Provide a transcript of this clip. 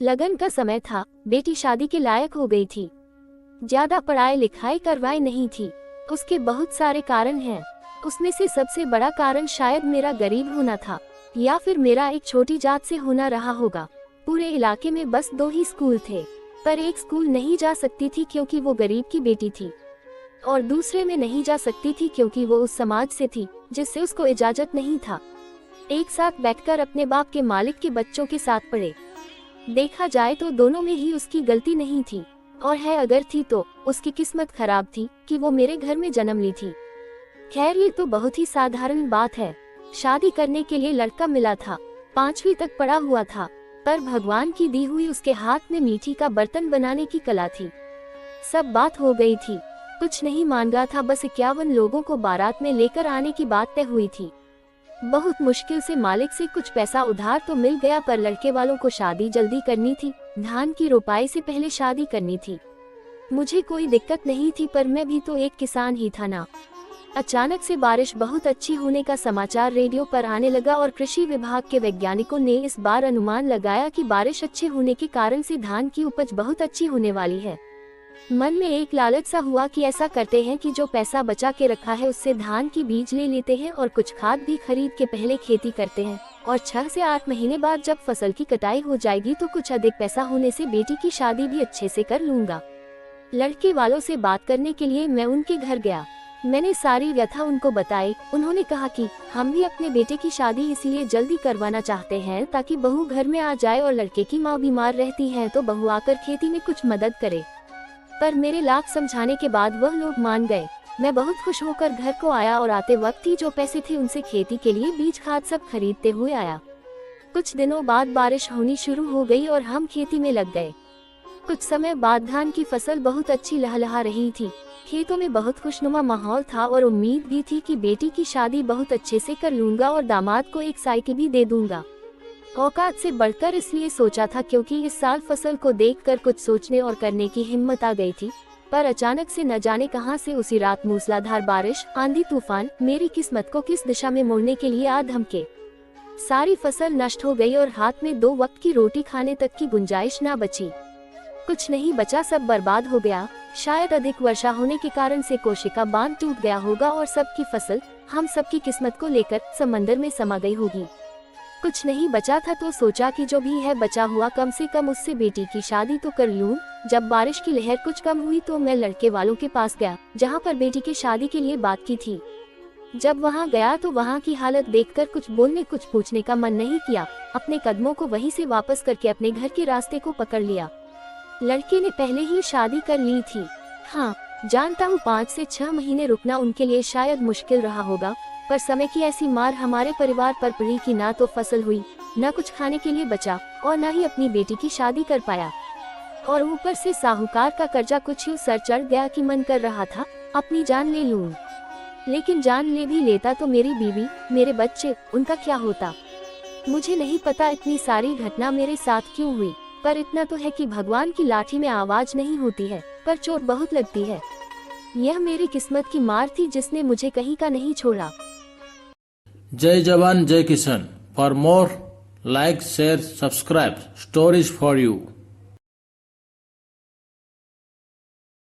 लगन का समय था, बेटी शादी के लायक हो गई थी। ज्यादा पढ़ाई लिखाई करवाई नहीं थी। उसके बहुत सारे कारण हैं। उसमें से सबसे बड़ा कारण शायद मेरा गरीब होना था, या फिर मेरा एक छोटी जात से होना रहा होगा। पूरे इलाके में बस 2 ही स्कूल थे, पर एक स्कूल नहीं जा सकती थी क्योंकि वो गरीब की बेटी थी, और दूसरे में नहीं जा सकती थी क्योंकि वो उस समाज से थी जिससे उसको इजाजत नहीं था। एक साथ बैठकर अपने बाप के मालिक के बच्चों के साथ पढ़े। देखा जाए तो दोनों में ही उसकी गलती नहीं थी, और है अगर थी तो उसकी किस्मत खराब थी कि वो मेरे घर में जन्म ली थी। खैर, ये तो बहुत ही साधारण बात है। शादी करने के लिए लड़का मिला था, 5वीं तक पढ़ा हुआ था, पर भगवान की दी हुई उसके हाथ में मीठी का बर्तन बनाने की कला थी। सब बात हो गई थी, कुछ नहीं मांगा था, बस 51 लोगों को बारात में लेकर आने की बात तय हुई थी। बहुत मुश्किल से मालिक से कुछ पैसा उधार तो मिल गया, पर लड़के वालों को शादी जल्दी करनी थी। धान की रोपाई से पहले शादी करनी थी। मुझे कोई दिक्कत नहीं थी, पर मैं भी तो एक किसान ही था ना। अचानक से बारिश बहुत अच्छी होने का समाचार रेडियो पर आने लगा, और कृषि विभाग के वैज्ञानिकों ने इस बार अनुमान लगाया कि बारिश अच्छे होने के कारण से धान की उपज बहुत अच्छी होने वाली है। मन में एक लालच सा हुआ कि ऐसा करते हैं कि जो पैसा बचा के रखा है उससे धान की बीज ले लेते हैं और कुछ खाद भी खरीद के पहले खेती करते हैं, और 6 से 8 महीने बाद जब फसल की कटाई हो जाएगी तो कुछ अधिक पैसा होने से बेटी की शादी भी अच्छे से कर लूंगा। लड़के वालों से बात करने के लिए मैं उनके घर गया। मैंने सारी व्यथा उनको बताई। उन्होंने कहा कि हम भी अपने बेटे की शादी इसलिए जल्दी करवाना चाहते हैं ताकि बहू घर में आ जाए, और लड़के की माँ बीमार रहती है तो बहू आकर खेती में कुछ मदद करे। पर मेरे लाख समझाने के बाद वह लोग मान गए। मैं बहुत खुश होकर घर को आया, और आते वक्त ही जो पैसे थे उनसे खेती के लिए बीज खाद सब खरीदते हुए आया। कुछ दिनों बाद बारिश होनी शुरू हो गई और हम खेती में लग गए। कुछ समय बाद धान की फसल बहुत अच्छी लहलहा रही थी। खेतों में बहुत खुशनुमा माहौल था, और उम्मीद भी थी कि बेटी की शादी बहुत अच्छे से कर लूंगा और दामाद को एक साइकिल भी दे दूंगा। औकात से बढ़कर इसलिए सोचा था क्योंकि इस साल फसल को देखकर कुछ सोचने और करने की हिम्मत आ गई थी। पर अचानक से न जाने कहां से उसी रात मूसलाधार बारिश, आंधी तूफान मेरी किस्मत को किस दिशा में मोड़ने के लिए आ धमके। सारी फसल नष्ट हो गई और हाथ में 2 वक्त की रोटी खाने तक की गुंजाइश ना बची। कुछ नहीं बचा, सब बर्बाद हो गया। शायद अधिक वर्षा होने के कारण से कोशिका बांध टूट गया होगा और सबकी फसल, हम सबकी किस्मत को लेकर समंदर में समा गई होगी। कुछ नहीं बचा था तो सोचा कि जो भी है बचा हुआ कम से कम उससे बेटी की शादी तो कर लूं। जब बारिश की लहर कुछ कम हुई तो मैं लड़के वालों के पास गया जहां पर बेटी की शादी के लिए बात की थी। जब वहां गया तो वहां की हालत देखकर कुछ बोलने कुछ पूछने का मन नहीं किया। अपने कदमों को वहीं से वापस करके अपने घर के रास्ते को पकड़ लिया। लड़के ने पहले ही शादी कर ली थी। हाँ, जानता हूँ 5 से 6 महीने रुकना उनके लिए शायद मुश्किल रहा होगा, पर समय की ऐसी मार हमारे परिवार पर पड़ी कि ना तो फसल हुई, ना कुछ खाने के लिए बचा, और ना ही अपनी बेटी की शादी कर पाया। और ऊपर से साहूकार का कर्जा कुछ यूं सर चढ़ गया कि मन कर रहा था अपनी जान ले लूं। लेकिन जान ले भी लेता तो मेरी बीवी, मेरे बच्चे, उनका क्या होता? मुझे नहीं पता इतनी सारी घटना मेरे साथ क्यों हुई, पर इतना तो है कि भगवान की लाठी में आवाज नहीं होती है, पर चोट बहुत लगती है। यह मेरी किस्मत की मार थी जिसने मुझे कहीं का नहीं छोड़ा। जय जवान जय किसान। For more, like, share, subscribe. Stories for you.